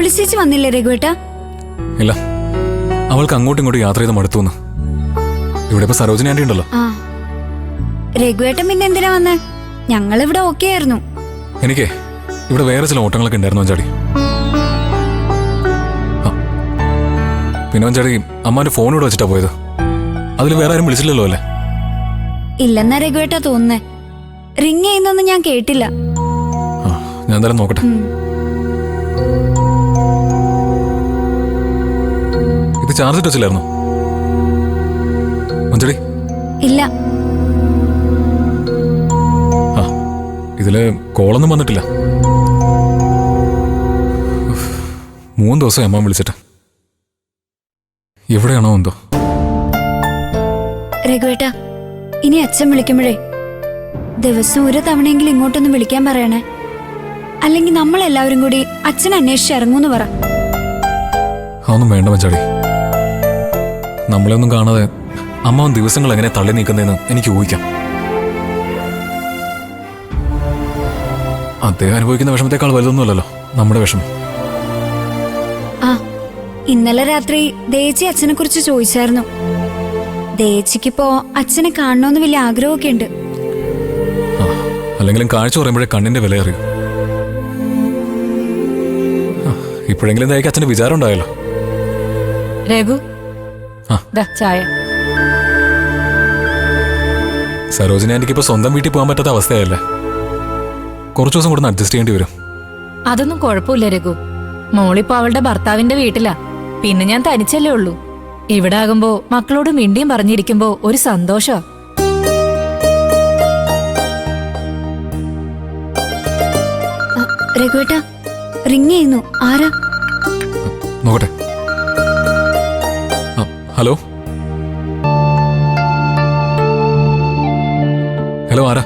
അമ്പിളിച്ചേച്ചി വന്നില്ലേ രഘുവേട്ട? ഇല്ല, അവൾക്ക് അങ്ങോട്ടും ഇങ്ങോട്ടും യാത്ര ചെയ്ത് മടുത്തു. ഇവിടെ ഇപ്പൊ സരോജിനി ആന്റി ഉണ്ടല്ലോ. ആ, രഘുവേട്ടൻ പിന്നെ എന്തിനാ വന്നേ? ഞങ്ങളിവിടെ ഓക്കെ ആയിരുന്നു. എനിക്ക് ഇവിടെ വേറെ ചില ഓട്ടങ്ങളൊക്കെ ഉണ്ടായിരുന്നു അഞ്ചാടി. പിന്നെ അഞ്ചാടി അമ്മാന്റെ ഫോൺ ഇവിടെ വെച്ചിട്ടാ പോയത്. അതിൽ വേറെ ആരും വിളിച്ചില്ലല്ലോ അല്ലേ? ഇല്ലെന്നാ രഘുവേട്ട തോന്നുന്നേ. റിങ് ചെയ്യുന്നൊന്നും ഞാൻ കേട്ടില്ല. ഞാൻ എന്തായാലും നോക്കട്ടെ. ഇത് ചാർജ് ഇട്ട് വെച്ചില്ലായിരുന്നോ മഞ്ചടി? ഇല്ല. ആ, ഇതില് കോളൊന്നും വന്നിട്ടില്ല. 3 ദിവസം അമ്മ വിളിച്ചിട്ട്. എവിടെയാണോ എന്തോ. രഘുവേട്ട, ഇനി അച്ഛൻ വിളിക്കുമ്പോഴേ ദിവസം ഒരു തവണയെങ്കിലും ഇങ്ങോട്ടൊന്ന് വിളിക്കാൻ പറയണേ. അല്ലെങ്കിൽ നമ്മളെല്ലാവരും കൂടി അച്ഛനെ അന്വേഷിച്ച് ഇറങ്ങൂന്ന് പറ. അതൊന്നും വേണ്ട മച്ചാടി. നമ്മളെ ഒന്നും കാണാതെ അമ്മാവൻ ദിവസങ്ങൾ എങ്ങനെ തള്ളി നീക്കുന്നതെന്ന് എനിക്ക് ഊഹിക്കാം. അദ്ദേഹം അനുഭവിക്കുന്ന വിഷമത്തെക്കാൾ വലുതൊന്നുമല്ലല്ലോ നമ്മുടെ വിഷമം. ആ, ഇന്നലെ രാത്രി ദേച്ചി അച്ഛനെ കുറിച്ച് ചോദിച്ചായിരുന്നു. ദേച്ചിക്കിപ്പോ അച്ഛനെ കാണണമെന്ന് വലിയ ആഗ്രഹമൊക്കെ ഉണ്ട്. അല്ലെങ്കിലും കാഴ്ച പറയുമ്പോഴേ കണ്ണിന്റെ വില അറിയൂ. ഇപ്പോഴെങ്കിലും ദയക്ക് അച്ഛന്റെ വിചാരം ഉണ്ടായല്ലോ. രഘു, ചായ. സരോജിനി ആന്റിക്ക് ഇപ്പൊ സ്വന്തം വീട്ടിൽ പോകാൻ പറ്റാത്ത അവസ്ഥയല്ലേ? കുറച്ചു ദിവസം കൂടെ അഡ്ജസ്റ്റ് ചെയ്യേണ്ടി വരും. അതൊന്നും കുഴപ്പമില്ല രഘു. മോളിപ്പോ അവളുടെ ഭർത്താവിന്റെ വീട്ടിലാ. പിന്നെ ഞാൻ തനിച്ചല്ലേ ഉള്ളൂ. ഇവിടെ ആകുമ്പോ മക്കളോട് മിണ്ടിയും പറഞ്ഞിരിക്കുമ്പോ ഒരു സന്തോഷാ. രഘുവേട്ട, റിങ് ചെയ്യുന്നു. ആരാ? നോക്കട്ടെ. ഹലോ ഹലോ, ആരാ?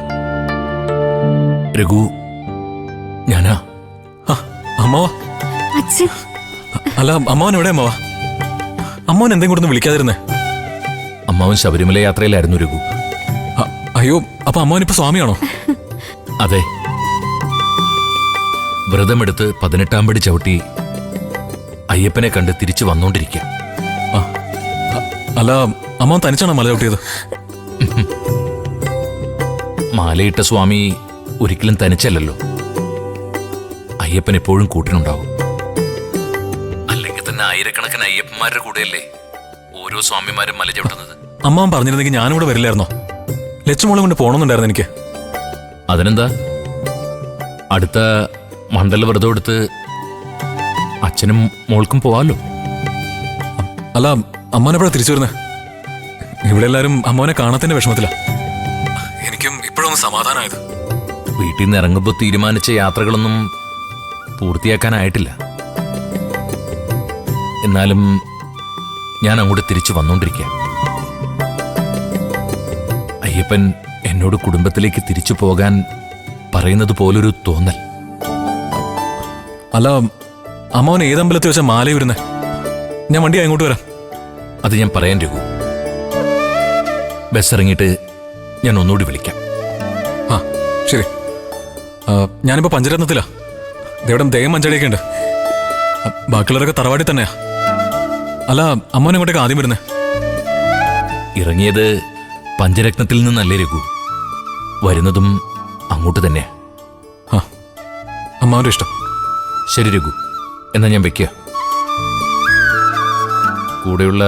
രഘു, ഞാനാ. അമ്മാവാ? അച്ഛൻ? അല്ല, അമ്മാവൻ എവിടെ? അമ്മാവാ, അമ്മാവൻ എന്തെങ്കിലും കൂടെ വിളിക്കാതിരുന്നേ? അമ്മാവൻ ശബരിമല യാത്രയിലായിരുന്നു രഘു. അയ്യോ, അപ്പൊ അമ്മാവൻ ഇപ്പൊ സ്വാമിയാണോ? അതെ, വ്രതമെടുത്ത് 18-ാം പടി ചവിട്ടി അയ്യപ്പനെ കണ്ട് തിരിച്ചു വന്നോണ്ടിരിക്കുക. അല്ല, അമ്മാവൻ തനിച്ചാണോ മല ചവിട്ടിയത്? മാലയിട്ട സ്വാമി ഒരിക്കലും തനിച്ചല്ലല്ലോ. അയ്യപ്പൻ എപ്പോഴും കൂട്ടിനുണ്ടാവും. അല്ലെങ്കിൽ തന്നെ ആയിരക്കണക്കിന് അയ്യപ്പന്മാരുടെ കൂടെയല്ലേ ഓരോ സ്വാമിമാരും മല ചവിട്ടുന്നത്. അമ്മാവൻ പറഞ്ഞിരുന്നെങ്കിൽ ഞാനിവിടെ വരില്ലായിരുന്നോ? ലച്ചുമോളെ കൊണ്ട് പോകണമെന്നുണ്ടായിരുന്നു എനിക്ക്. അതിനെന്താ, അടുത്ത മണ്ഡല വ്രതം എടുത്ത് അച്ഛനും മോൾക്കും പോവാലോ. അല്ല, അമ്മാനെപ്പോഴാ തിരിച്ചു വരുന്നേ? ഇവിടെ എല്ലാരും അമ്മാവനെ കാണാത്തതിന്റെ വിഷമത്തില. എനിക്കും ഇപ്പോഴൊന്നും സമാധാനമായത്. വീട്ടിൽ നിന്ന് ഇറങ്ങുമ്പോൾ തീരുമാനിച്ച യാത്രകളൊന്നും പൂർത്തിയാക്കാനായിട്ടില്ല. എന്നാലും ഞാൻ അങ്ങോട്ട് തിരിച്ചു വന്നോണ്ടിരിക്കുക. അയ്യപ്പൻ എന്നോട് കുടുംബത്തിലേക്ക് തിരിച്ചു പോകാൻ പറയുന്നത് പോലൊരു തോന്നൽ. അല്ല, അമ്മാവൻ ഏതമ്പലത്തിൽ വെച്ചാൽ മാല വരുന്നേ? ഞാൻ വണ്ടി അങ്ങോട്ട് വരാം. അത് ഞാൻ പറയാൻ രഘു. ബസ് ഇറങ്ങിയിട്ട് ഞാൻ ഒന്നുകൂടി വിളിക്കാം. ആ, ശരി. ഞാനിപ്പോ പഞ്ചരത്നത്തിലാ. ഇവിടെ ദയം മഞ്ചടിയൊക്കെ ഉണ്ട്. ബാക്കിയുള്ളവരൊക്കെ തറവാടി തന്നെയാ. അല്ല, അമ്മാവൻ എങ്ങോട്ടേക്ക് ആദ്യം വരുന്നേ? ഇറങ്ങിയത് പഞ്ചരത്നത്തിൽ നിന്നല്ലേ രഘു. വരുന്നതും അങ്ങോട്ട് തന്നെയാ. ആ, അമ്മാവന്റെ ഇഷ്ടം. ശരി രഘു, എന്നാ ഞാൻ വെക്കുക. കൂടെയുള്ള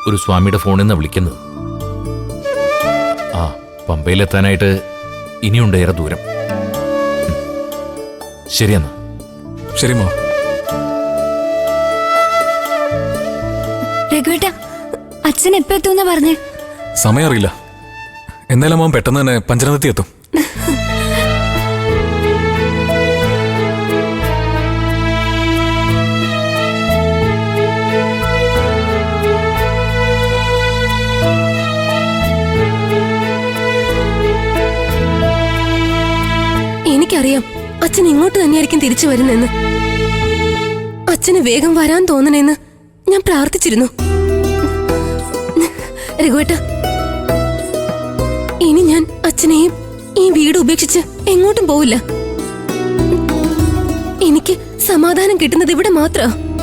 ഒരു സ്വാമിയുടെ ഫോണിൽ നിന്നാണ് വിളിക്കുന്നത്. ആ, പമ്പയിലെത്താനായിട്ട് ഇനിയുണ്ട് ഏറെ ദൂരം. ശരിയെന്നാ. ശരി മാ. രഘുവേട്ട, അച്ഛൻ എപ്പോ എത്തുമെന്നാ പറഞ്ഞേ? സമയം അറിയില്ല. എന്തായാലും അമ്മാവൻ പെട്ടെന്ന് തന്നെ പഞ്ചരത്നത്തിൽ എത്തും. എനിക്കറിയാം അച്ഛൻ ഇങ്ങോട്ട് തന്നെയായിരിക്കും തിരിച്ചു വരുന്നെന്ന്. അച്ഛന് വേഗം വരാൻ തോന്നണേന്ന് ഞാൻ പ്രാർത്ഥിച്ചിരുന്നു. രഘുവേട്ട, ഇനി ഞാൻ അച്ഛനെയും ഈ വീട് ഉപേക്ഷിച്ച് എങ്ങോട്ടും പോവില്ല. എനിക്ക് സമാധാനം കിട്ടുന്നത് ഇവിടെ മാത്രം.